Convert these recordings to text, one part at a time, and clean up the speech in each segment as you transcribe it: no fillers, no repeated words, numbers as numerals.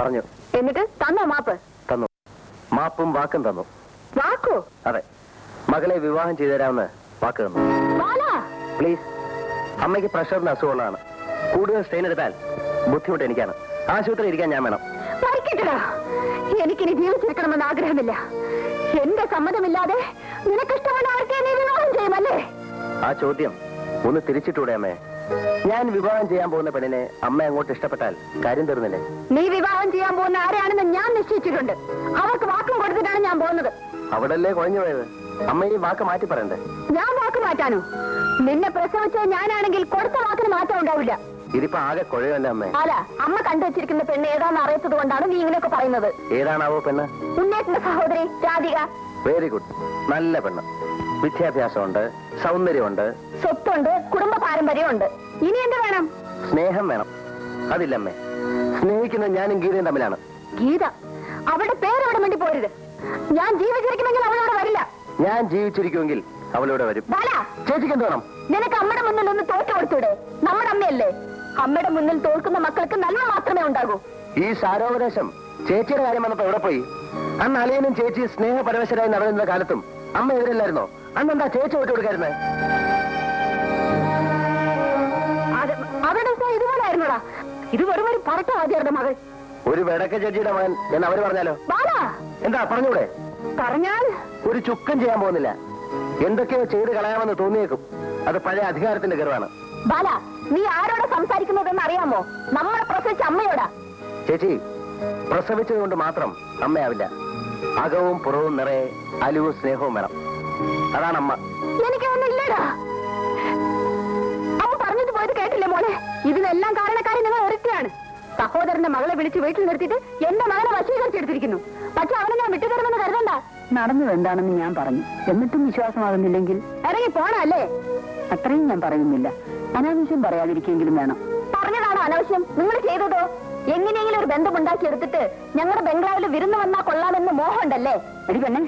പറഞ്ഞു. എന്നിട്ട് തന്നോ മാപ്പ്? തന്നു. മാപ്പും വാക്കും തന്നു. വാക്കോ? അതെ, മകളെ വിവാഹം ചെയ്തു തരാമെന്ന് വാക്ക് തന്നു. പ്ലീസ്, അമ്മയ്ക്ക് പ്രഷറിന് അസുഖമുള്ളതാണ്. കൂടുതൽ സ്ട്രെയിൻ എടുത്താൽ ബുദ്ധിമുട്ട് എനിക്കാണ്. ആശുപത്രി ഇരിക്കാൻ ഞാൻ വേണം. എനിക്കിനി ജീവിച്ചിരിക്കണമെന്ന് ആഗ്രഹമില്ല. എന്റെ സമ്മതമില്ലാതെ നിനക്കിഷ്ടമുള്ള ആർക്കെ നീ വിവാഹം ചെയ്യുമല്ലേ? ആ ചോദ്യം ഒന്ന് തിരിച്ചിട്ടൂടെ അമ്മേ? ഞാൻ വിവാഹം ചെയ്യാൻ പോകുന്ന പെണ്ണിനെ അമ്മ അങ്ങോട്ട് ഇഷ്ടപ്പെട്ടാൽ കാര്യം തീർന്നില്ലേ? നീ വിവാഹം ചെയ്യാൻ പോകുന്ന ആരെയാണെന്ന് ഞാൻ നിശ്ചയിച്ചിട്ടുണ്ട്. അവർക്ക് വാക്കും കൊടുത്തിട്ടാണ് ഞാൻ പോകുന്നത്. അവിടല്ലേ കുഴഞ്ഞു പോയത്? അമ്മ ഈ വാക്ക് മാറ്റി പറയണ്ടേ? ഞാൻ വാക്ക് മാറ്റാനോ? നിന്നെ പ്രസവിച്ചത് ഞാനാണെങ്കിൽ കൊടുത്ത വാക്കിന് മാറ്റം ഉണ്ടാവില്ല. ഇതിപ്പോ ആകെ കുഴയല്ലേ അമ്മേ? അല്ല, അമ്മ കണ്ടുവച്ചിരിക്കുന്ന പെണ്ണ് ഏതാണെന്ന് അറിയാത്തത് കൊണ്ടാണ് നീ ഇങ്ങനെയൊക്കെ പറയുന്നത്. ഏതാണാവോ പെണ്ണ്? ഉണ്ണേട്ടന്റെ സഹോദരി രാധിക. വെരി ഗുഡ്, നല്ല പെണ്ണ്. വിദ്യാഭ്യാസമുണ്ട്, സൗന്ദര്യമുണ്ട്, സ്വത്തുണ്ട്, കുടുംബ പാരമ്പര്യമുണ്ട്. ഇനി എന്ത് വേണം? സ്നേഹം വേണം. അതില്ലമ്മേ, സ്നേഹിക്കുന്ന ഞാനും ഗീതയും തമ്മിലാണ്. ഗീത? അവളുടെ പേരവിടെ വേണ്ടി പോരുത്. ഞാൻ ജീവിച്ചിരിക്കുമെങ്കിൽ അവളോട് വരില്ല. ഞാൻ ജീവിച്ചിരിക്കുമെങ്കിൽ അവളിവിടെ വരും. ചേച്ചിക്ക് എന്ത് വേണം? നിനക്ക് അമ്മയുടെ മുന്നിൽ ഒന്ന് തോറ്റു കൊടുത്തൂടെ? നമ്മുടെ അമ്മയല്ലേ. അമ്മയുടെ മുന്നിൽ തോൽക്കുന്ന മക്കൾക്ക് നന്മ മാത്രമേ ഉണ്ടാകൂ. ഈ സാരോപദേശം ചേച്ചിയുടെ കാര്യം വന്നപ്പോ എവിടെ പോയി? അന്ന് അളിയനും ചേച്ചി സ്നേഹപരവശരായി നടന്നിരുന്ന കാലത്തും അമ്മ എതിരല്ലായിരുന്നോ? അന്നെന്താ ചേച്ചി വിട്ടു കൊടുക്കായിരുന്നേ? അവരുടെ ഇതുപോലെ ആയിരുന്നോടാ? ഇത് വെറും ഒരു പറട്ട ആദ്യരുടെ മകൾ, ഒരു വെടക്ക ചേച്ചിയുടെ മകൻ എന്ന് അവര് പറഞ്ഞാലോ? എന്താ പറഞ്ഞൂടെ? പറഞ്ഞാൽ ഒരു ചുക്കം ചെയ്യാൻ പോകുന്നില്ല. എന്തൊക്കെയോ ചെയ്ത് കളയാമെന്ന് തോന്നിയേക്കും. അത് പഴയ അധികാരത്തിന്റെ ഗർവാണ്. ബാല, നീ ആരോടാ സംസാരിക്കുന്നതെന്ന് അറിയാമോ? നമ്മളെ പ്രസവിച്ച അമ്മയോടാ. ചേച്ചി, പ്രസവിച്ചത് കൊണ്ട് മാത്രം അമ്മയാവില്ല. അകവും പുറവും നിറയെ അലിവും സ്നേഹവും വേണം. അതാണ് അമ്മ. എനിക്കൊന്നും ഇല്ലടാ. അമ്മ പറഞ്ഞിട്ട് പോയത് കേട്ടില്ലേ മോളെ? ഇതിനെല്ലാം കാരണക്കാരി നിങ്ങൾ ഒരുത്തിയാണ്. സഹോദരന്റെ മകളെ വിളിച്ച് വീട്ടിൽ നിർത്തിയിട്ട് എന്റെ മകളെ വശീകരിച്ചെടുത്തിരിക്കുന്നു. പക്ഷെ അവനെ ഞാൻ വിട്ടുതരുമെന്ന് കരുതണ്ട. നടന്നത് എന്താണെന്ന് ഞാൻ പറഞ്ഞു, എന്നിട്ടും വിശ്വാസമാകുന്നില്ലെങ്കിൽ ഇറങ്ങി പോണല്ലേ? അത്രയും ഞാൻ പറയുന്നില്ല. അനാവശ്യം പറയാതിരിക്കെങ്കിലും വേണം. പറഞ്ഞതാണോ അനാവശ്യം? നിങ്ങൾ ചെയ്തതോ? എങ്ങനെയെങ്കിലും ഒരു ബന്ധമുണ്ടാക്കിയെടുത്തിട്ട് ഞങ്ങളുടെ ബംഗ്ലാവിൽ വിരുന്ന് വന്നാ കൊള്ളാമെന്ന് മോഹമുണ്ടല്ലേ? എടി പെണ്ണെ,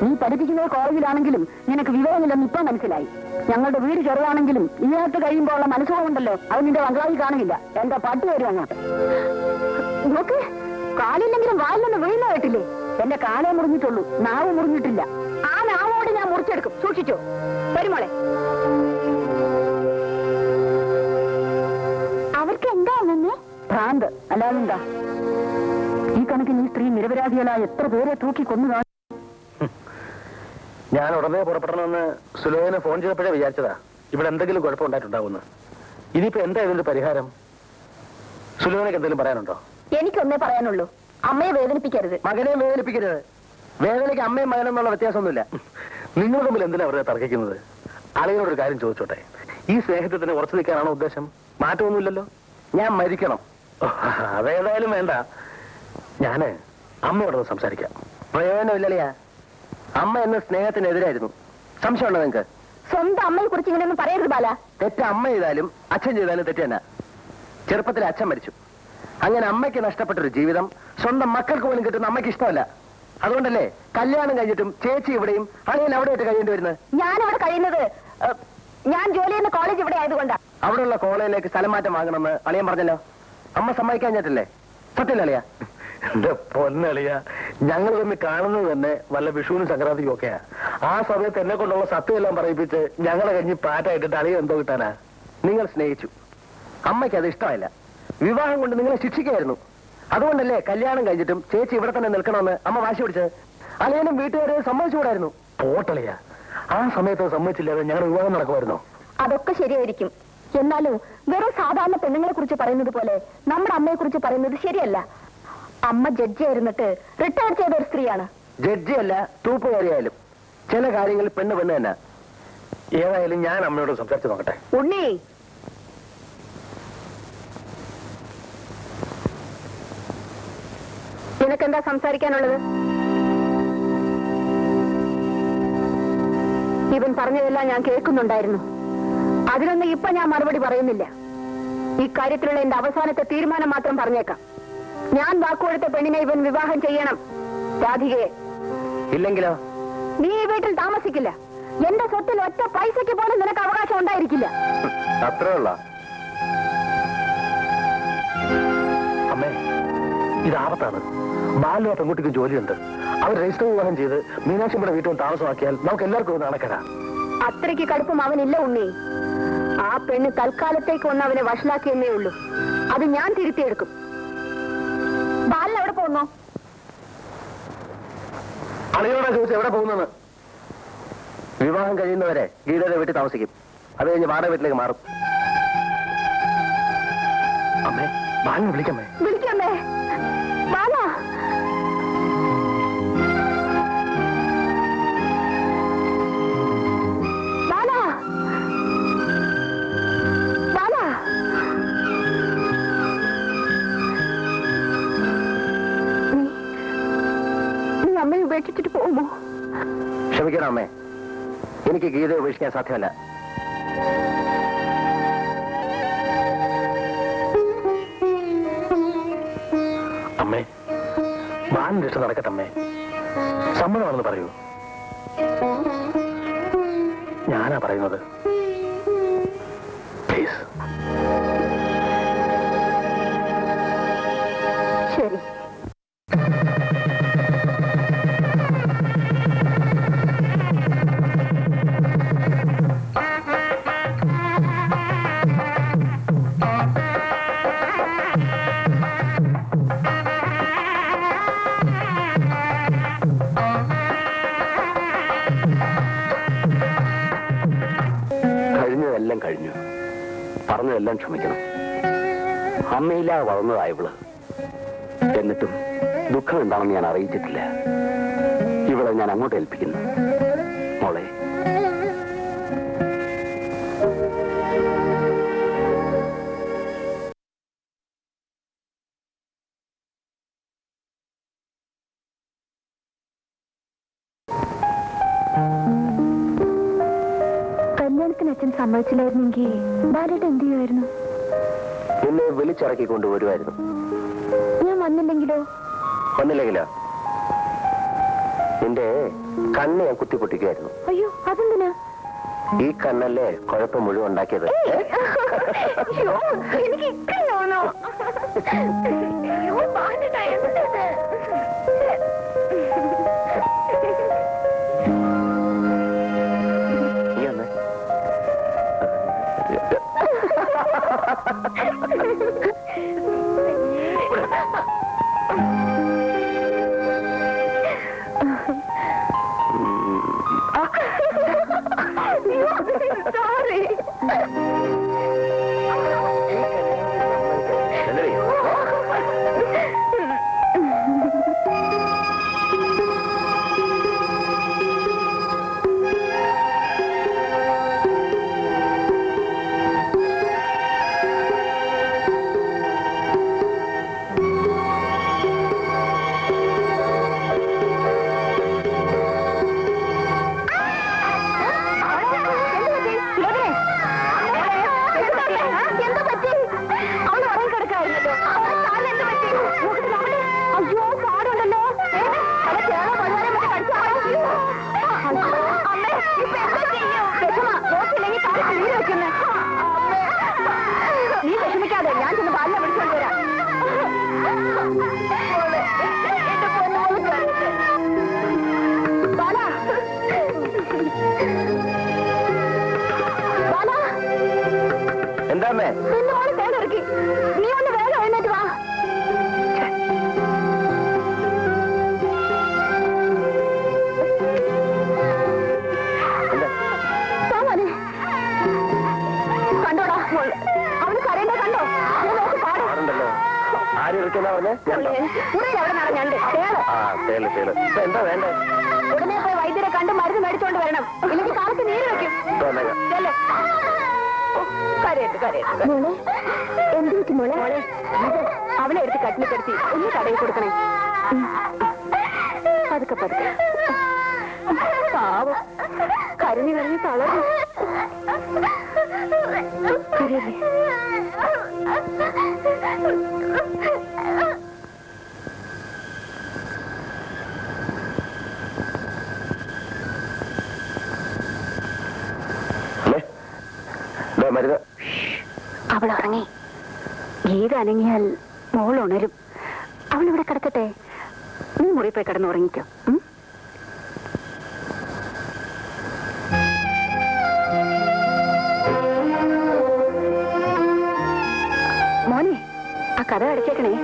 നീ പഠിപ്പിക്കുന്നത് കോളേജിലാണെങ്കിലും നിനക്ക് വിവരമില്ലെന്ന് ഇപ്പൊ മനസ്സിലായി. ഞങ്ങളുടെ വീട് ചെറുതാണെങ്കിലും ഇതിനകത്ത് കഴിയുമ്പോൾ ഉള്ള മനസ്സുകൊണ്ടല്ലോ അത് നിന്റെ ബംഗ്ലാവിൽ കാണില്ല. എന്റെ പട്ടി വരും അങ്ങോട്ട്. നോക്ക്, കാലില്ലെങ്കിലും വായിലൊന്ന് വീഴുന്ന കേട്ടില്ലേ? എന്റെ കാലേ മുറിഞ്ഞിട്ടുള്ളൂ, നാവ് മുറിഞ്ഞിട്ടില്ല. ആ നാവോട് ഞാൻ മുറിച്ചെടുക്കും, സൂക്ഷിച്ചോ. വരുമോളെ. അവർക്ക് എന്താ തന്നെ ഭ്രാന്ത്, അല്ലാതെന്താ? ഈ കണക്കിന് ഈ സ്ത്രീ നിരപരാധികളായ എത്ര പേരെ തൂക്കി കൊന്നു കാണും. ഞാൻ ഉടനെ പുറപ്പെടണമെന്ന് സുലോചന ഫോൺ ചെയ്തപ്പോഴേ വിചാരിച്ചതാ ഇവിടെ എന്തെങ്കിലും കുഴപ്പമുണ്ടായിട്ടുണ്ടാവുമെന്ന്. ഇനിയിപ്പോ എന്താ ഇതിന്റെ പരിഹാരം? സുലോചനക്ക് എന്തെങ്കിലും പറയാനുണ്ടോ? എനിക്കൊന്നേ പറയാനുള്ളൂ, അമ്മയെ വേദനിപ്പിക്കരുത്. മകനെ വേദനിപ്പിക്കരുത്. വേദനയ്ക്ക് അമ്മയും മകനെന്നുള്ള വ്യത്യാസമൊന്നുമില്ല. നിങ്ങൾ തമ്മിൽ എന്തിനാ വെറുതെ തർക്കിക്കുന്നത്? ആളുകളോടൊരു കാര്യം ചോദിച്ചോട്ടെ, ഈ സ്നേഹത്തിന് ഉറച്ചു നിൽക്കാനാണോ ഉദ്ദേശം? മാറ്റമൊന്നുമില്ലല്ലോ. ഞാൻ മരിക്കണം. അതേതായാലും വേണ്ട. ഞാന് അമ്മയോടൊന്ന് സംസാരിക്കാം. പ്രയോജനമില്ലല്ലയാ. അമ്മ എന്ന സ്നേഹത്തിനെതിരായിരുന്നു. സംശയമുണ്ടോ നിങ്ങൾക്ക്? സ്വന്തം അമ്മയെ കുറിച്ച് ഇങ്ങനെയൊന്നും പറയരുത് ബാല. തെറ്റ് അമ്മ ചെയ്താലും അച്ഛൻ ചെയ്താലും തെറ്റ് തന്നെ. ചെറുപ്പത്തിൽ അച്ഛൻ മരിച്ചു. അങ്ങനെ അമ്മയ്ക്ക് നഷ്ടപ്പെട്ടൊരു ജീവിതം സ്വന്തം മക്കൾക്ക് പോലും കിട്ടുന്ന അമ്മയ്ക്ക് ഇഷ്ടമല്ല. അതുകൊണ്ടല്ലേ കല്യാണം കഴിഞ്ഞിട്ടും ചേച്ചി ഇവിടെയും അളിയൻ അവിടെയായിട്ട് കഴിയേണ്ടി വരുന്നത്. ഞാനിവിടെ കഴിയുന്നത് ഞാൻ ജോലി ചെയ്യുന്ന കോളേജ് ഇവിടെ ആയതുകൊണ്ടാ. അവിടെയുള്ള കോളേജിലേക്ക് സ്ഥലം മാറ്റം വാങ്ങണമെന്ന് അളിയൻ പറഞ്ഞല്ലോ. അമ്മ സമ്മതിക്കാഞ്ഞിട്ടില്ലേ? സത്യല്ലേ അളിയ? എന്റെ പൊന്നളിയ, ഞങ്ങൾ തമ്മിൽ കാണുന്നത് തന്നെ വല്ല വിഷുവിനും സംക്രാന്തിക്കും ഒക്കെയാ. ആ സമയത്ത് എന്നെ കൊണ്ടുള്ള സത്യമെല്ലാം പറയിപ്പിച്ച് ഞങ്ങളെ കഴിഞ്ഞ് പാറ്റായിട്ടിട്ട് അളിയ എന്തോ കിട്ടാനാ? നിങ്ങൾ സ്നേഹിച്ചു, അമ്മയ്ക്ക് അത് ഇഷ്ടമായില്ല. വിവാഹം കൊണ്ട് നിങ്ങളെ ശിക്ഷിക്കായിരുന്നു. അതുകൊണ്ടല്ലേ കല്യാണം കഴിഞ്ഞിട്ടും ചേച്ചി ഇവിടെ തന്നെ നിൽക്കണമെന്ന് അമ്മ വാശി പിടിച്ചത്. അളിയനും വീട്ടുകാരെ സമ്മതിച്ചുകൂടായിരുന്നു. പോട്ടളിയ, ആ സമയത്ത് സമ്മതിച്ചില്ലാതെ ഞങ്ങളുടെ വിവാഹം നടക്കുമായിരുന്നോ? അതൊക്കെ ശരിയായിരിക്കും. എന്നാലും വെറും സാധാരണ പെണ്ണുങ്ങളെ കുറിച്ച് പറയുന്നത് പോലെ നമ്മുടെ അമ്മയെ കുറിച്ച് പറയുന്നത് ശരിയല്ല. അമ്മ ജഡ്ജിയായിരുന്നിട്ട് റിട്ടയർ ചെയ്ത ഒരു സ്ത്രീയാണ്. ജഡ്ജിയല്ല, തൂപ്പുകാരിയായാലും ചില കാര്യങ്ങളിൽ പെണ്ണ് പെണ്ണ് തന്നെ. ഏതായാലും ഞാൻ അമ്മയോട് സംസാരിച്ചു നോക്കട്ടെ. ഉണ്ണി, നിനക്കെന്താ സംസാരിക്കാനുള്ളത്? ഇവൻ പറഞ്ഞതെല്ലാം ഞാൻ കേൾക്കുന്നുണ്ടായിരുന്നു. അതിനൊന്നും ഇപ്പൊ ഞാൻ മറുപടി പറയുന്നില്ല. ഇക്കാര്യത്തിലുള്ള എന്റെ അവസാനത്തെ തീരുമാനം മാത്രം പറഞ്ഞേക്കാം. ഞാൻ വാക്കുകൊടുത്ത പെണ്ണിനെ ഇവൻ വിവാഹം ചെയ്യണം. രാധികയെ. ഇല്ലെങ്കിലോ? നീ ഈ വീട്ടിൽ താമസിക്കില്ല. എന്റെ സ്വത്തിൽ ഒറ്റ പൈസയ്ക്ക് പോലും നിനക്ക് അവകാശം ഉണ്ടായിരിക്കില്ല. അത്രേ ഉള്ള? അമ്മേ, ഇത് ആപത്താണ്. ബാലിനും പെൺകുട്ടിക്ക് ജോലിയുണ്ട്. അവർ രജിസ്റ്റർ വിവാഹം ചെയ്ത് മീനാക്ഷിയുടെ വീട്ടിൽ താമസമാക്കിയാൽ നമുക്ക് എല്ലാവർക്കും നടക്കരാ. അത്രയ്ക്ക് കടുപ്പം അവനില്ല ഉണ്ണി. ആ പെണ്ണ് തൽക്കാലത്തേക്ക് ഒന്ന് അവനെ വഷളാക്കിയെന്നേ ഉള്ളൂ. അത് ഞാൻ തിരുത്തിയെടുക്കും. ബാലൻ എവിടെ പോകുന്നു? അളിയോടാ ചോദിച്ചു എവിടെ പോകുന്നത്. വിവാഹം കഴിയുന്നവരെ ഗീതയുടെ വീട്ടിൽ താമസിക്കും. അത് കഴിഞ്ഞ് വാടക വീട്ടിലേക്ക് മാറും. അമ്മേ, ബാലിനെ വിളിക്കമ്മേ. വിളിക്കമ്മേ. ബാല, ബാല, ബാല. നീ അമ്മയെ ഉപേക്ഷിച്ചിട്ട് പോകുമോ? ക്ഷമിക്കണം അമ്മേ, എനിക്ക് ഗീതയെ ഉപേക്ഷിക്കാൻ സാധ്യമല്ല. അമ്മേ, ബാലിന്റെ ഇഷ്ടം നടക്കട്ടെ അമ്മേ. സമ്മതമാണെന്ന് പറയൂ. ഞാനാ പറയുന്നത്. പ്ലീസ്. ശരി. കഴിഞ്ഞതെല്ലാം കഴിഞ്ഞു. പറഞ്ഞതെല്ലാം ക്ഷമിക്കണം. അമ്മയില്ലാതെ വളർന്നതായവള്. എന്നിട്ടും ദുഃഖം എന്താണെന്ന് ഞാൻ അറിയിച്ചിട്ടില്ല. ഇവളെ ഞാൻ അങ്ങോട്ട് ഏൽപ്പിക്കുന്നു. മോളെ, കല്യാണത്തിന് അച്ഛൻ സമ്മതിച്ചില്ലായിരുന്നെങ്കിൽ ബാലേട്ടൻ എന്ത് ചെയ്യുമായിരുന്നു? എന്നെ വിളിച്ചിറക്കി കൊണ്ടുവരുമായിരുന്നു. ഞാൻ വന്നില്ലെങ്കിലോ? വന്നില്ലെങ്കിലോ നിന്റെ കണ്ണ് ഞാൻ കുത്തിപ്പൊട്ടിക്കുമായിരുന്നു. അയ്യോ, അതെന്തിനാ? ഈ കണ്ണല്ലേ കുഴപ്പം മുഴുവൻ ഉണ്ടാക്കിയത്. എനിക്ക് ഇക്കയാണോ? നീ വന്നേ. Sorry. നീ വിഷമിക്കാതെ, ഞാൻ ചെന്ന് ബാലിനെ വിളിച്ചോണ്ട് വരാം. ബാല, ബാല, എന്താ അമ്മേ? നിന്റെ മോള് തേനിറക്കി. നീ ഒന്ന് വേഗം എഴുന്നേറ്റ് വാ. കണ്ടോടാ, അവന് കരയണ്ട. കണ്ടോ? പാടുണ്ടല്ലോ. ആര് ഇറക്കുന്ന പറഞ്ഞേ? എന്താ വേണ്ടേ? ഉടനെ പോയി വൈദ്യരെ കണ്ട് മരുന്ന് മേടിച്ചോണ്ട് വരണം. ഇല്ലെങ്കിൽ കാലത്ത് നീര് വെക്കും. എന്ത് പറ്റി മോളെ? അവനെ എടുത്ത് കട്ടിൽ കിടത്തി ഒന്ന് കടയിൽ കൊടുക്കണേ. പതുക്കെ പതുക്കെ. പാവം കരഞ്ഞു കരഞ്ഞ് തളർന്നു. കരയല്ലേ? മരുന്ന്. അവൾ ഉറങ്ങി. ഗീത അനങ്ങിയാൽ മോൾ ഉണരും. അവളിവിടെ കിടക്കട്ടെ, നീ മുറി പോയി കിടന്ന് ഉറങ്ങിക്കോ. മോനെ, ആ കഥ അടച്ചേക്കണേ.